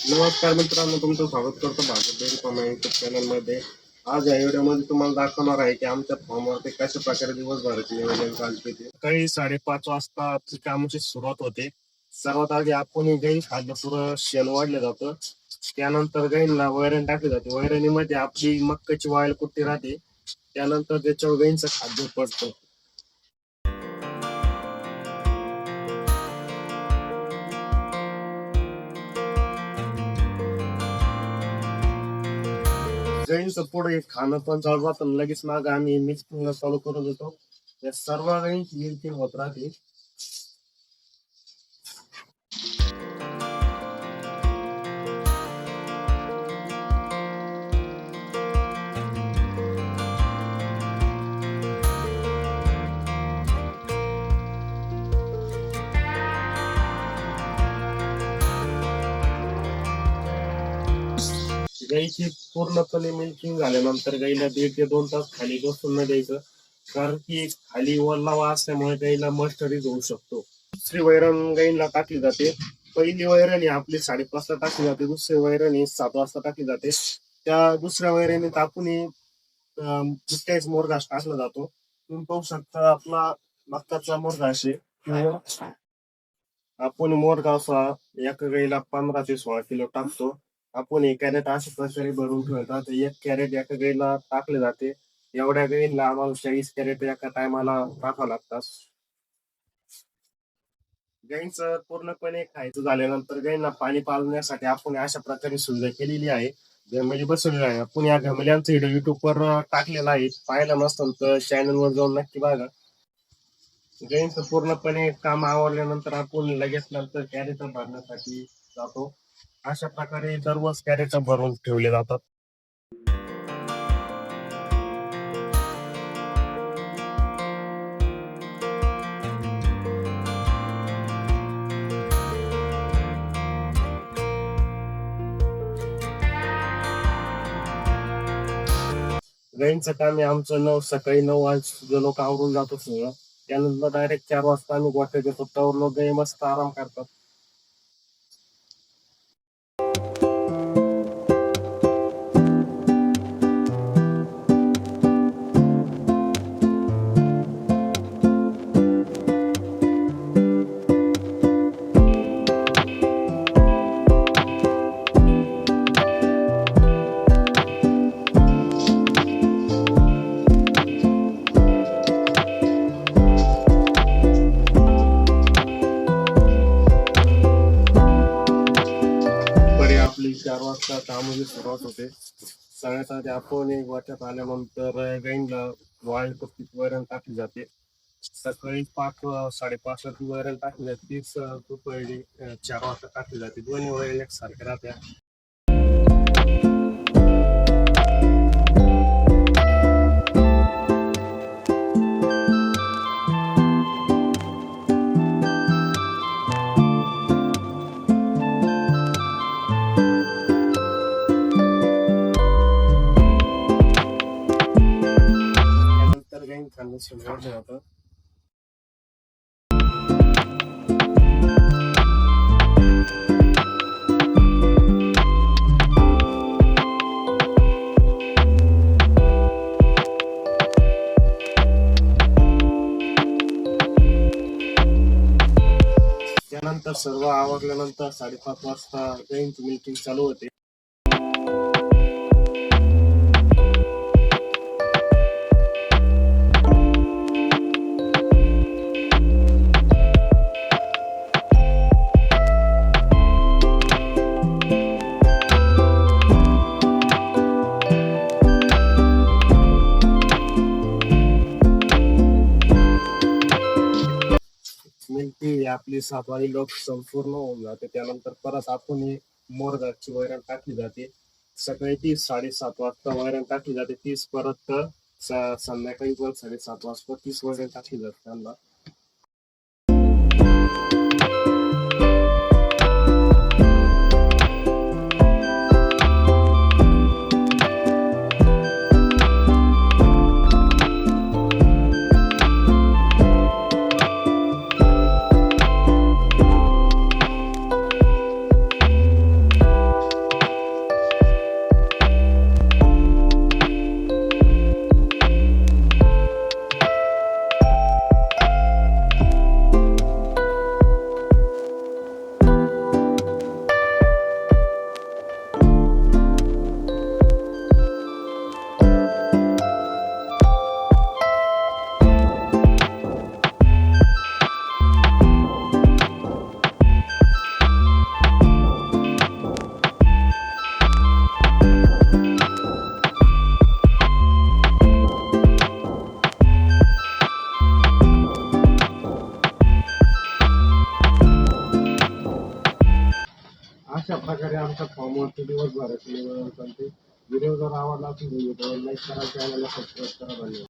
नमस्कार मित्रांनो, तुमचं स्वागत करतो भारत डेअरी फार्म युट्यूब चॅनलमध्ये. आज या व्हिडिओमध्ये तुम्हाला दाखवणार आहे की आमच्या फार्मवरती कशा प्रकारे दिवसभराचे नियोजन चालते. ते काही 5:30 वाजता कामाची सुरुवात होते. सर्वात आधी आपण गाई खाद्य पुरं शेण वाढलं जातं. त्यानंतर गाईंना वैरण टाकली जाते. वैरणीमध्ये आपली मक्काची वाईल कुट्टी राहते. त्यानंतर त्याच्यावर गाईंचं खाद्य पडतं. गाईंचं पुढे खाणं पण चालू राहतं. लगेच माग आम्ही मिक्स चालू करून देतो. या सर्व गाईंची मिल्किंग होत राहते. गाईची पूर्णपणे मिल्किंग झाल्यानंतर गाईला 1.5 ते 2 तास खाली बसून न द्यायचं, कारण की खाली ओलावा असल्यामुळे गाईला मस्टडीज होऊ शकतो. दुसरी वैरण गाईला टाकली जाते. पहिली वैरण ही आपली 5:30 ला टाकली जाते. दुसरी वैरण ही 7 वाजता टाकली जाते. त्या दुसऱ्या वैरणीत आपण दुसऱ्याच मोरघास टाकला जातो. तुम्ही पाहू शकता आपला मक्काचा मोरघास आहे. आपण मोरघासा एका गाईला 15 ते 16 किलो टाकतो. आपण एक कॅरेट अशा प्रकारे भरून ठेवतात. एक कॅरेट एका गाईला टाकले जाते. एवढ्या गाईला आम्हाला 40 कॅरेट एका टायमाला टाकावं लागतात. गाईंचं पूर्णपणे खायचं झाल्यानंतर गाईंना पाणी पाजण्यासाठी आपण अशा प्रकारे सुविधा केलेली आहे. गमली बसवलेली आहे. आपण या गमल्यांचा व्हिडिओ युट्यूबवर टाकलेला आहे. पाहिला नसेल तर चॅनलवर जाऊन नक्की बघा. गाईंचं पूर्णपणे काम आवरल्यानंतर आपण लगेच नंतर कॅरेट भरण्यासाठी जातो. अशा प्रकारे दररोज कॅरेट भरून ठेवले जातात. गाईंचं काम आहे आमचं सकाळी 9 वाजता लोक आवरून जातो सगळं. त्यानंतर डायरेक्ट 4 वाजता आम्ही गोठ्यात येतो. त्यावर लोक गाई मस्त आराम करतात. आपली 4 वाजता कामाची सुरुवात होते. सगळ्यात आधी आपण गोठ्यात आल्यानंतर गाईंना वाळी पट्टीत वैरण टाकली जाते. सकाळी 5:30 ला ती वैरण टाकली जाते. तीच दुपारी 4 वाजता टाकली जाते. दोन्ही वैरण एकसारख्या राहत्या. त्यानंतर गाईन खाणं सुरुवात होतं. त्यानंतर सर्व आवरल्यानंतर 5:30 वाजता गाईंची मिल्किंग चालू होते. मिल्की आपली 7 वाली लोक संपूर्ण होऊन जाते. त्यानंतर परत आपण मोरघासची वैरण टाकली जाते. सकाळी 7:30 वाजता वैरण टाकली जाते. तीच परत संध्याकाळी पण 7:30 वाजता तीच वैरण टाकली जाते त्यांना. अशा प्रकारे आमच्या फॉर्मवरती दिवसभराचे नियोजन चालते. व्हिडिओ जर आवडला असेल व्हिडिओ लाईक करा, चॅनलला सबस्क्राईब करा. धन्यवाद.